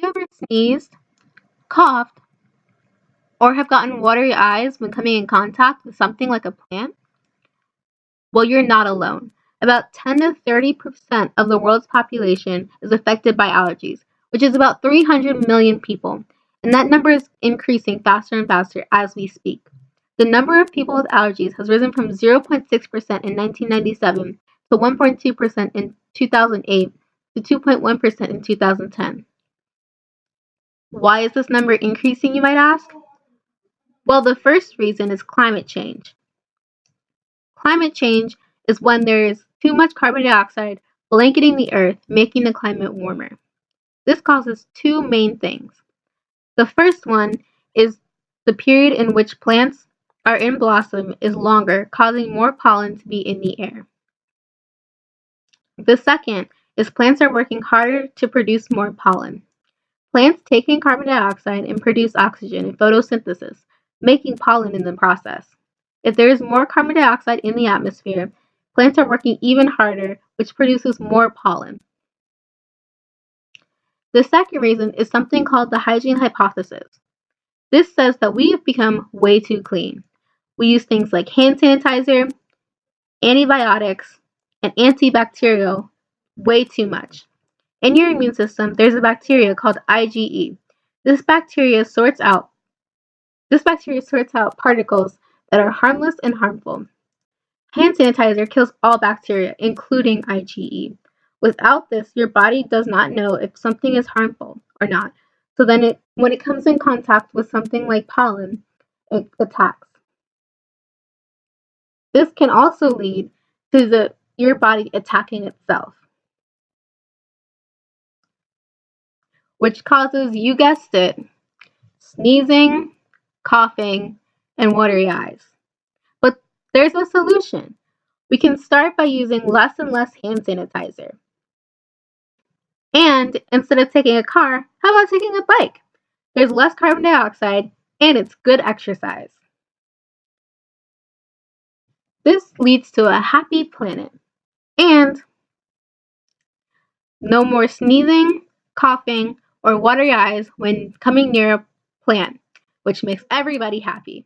you ever sneezed, coughed, or have gotten watery eyes when coming in contact with something like a plant? Well, you're not alone. About 10 to 30% of the world's population is affected by allergies, which is about 300 million people, and that number is increasing faster and faster as we speak. The number of people with allergies has risen from 0.6% in 1997 to 1.2% in 2008 to 2.1% in 2010. Why is this number increasing, you might ask? Well, the first reason is climate change. Climate change is when there is too much carbon dioxide blanketing the earth, making the climate warmer. This causes two main things. The first one is the period in which plants are in blossom is longer, causing more pollen to be in the air. The second is plants are working harder to produce more pollen. Plants take in carbon dioxide and produce oxygen in photosynthesis, making pollen in the process. If there is more carbon dioxide in the atmosphere, plants are working even harder, which produces more pollen. The second reason is something called the hygiene hypothesis. This says that we have become way too clean. We use things like hand sanitizer, antibiotics, and antibacterial way too much. In your immune system, there's a bacteria called IgE. This bacteria sorts out particles that are harmless and harmful. Hand sanitizer kills all bacteria, including IgE. Without this, your body does not know if something is harmful or not. So then when it comes in contact with something like pollen, it attacks. This can also lead to your body attacking itself, which causes, you guessed it, sneezing, coughing, and watery eyes. But there's a solution. We can start by using less and less hand sanitizer. And instead of taking a car, how about taking a bike? There's less carbon dioxide and it's good exercise. This leads to a happy planet and no more sneezing, coughing, or watery eyes when coming near a plant, which makes everybody happy.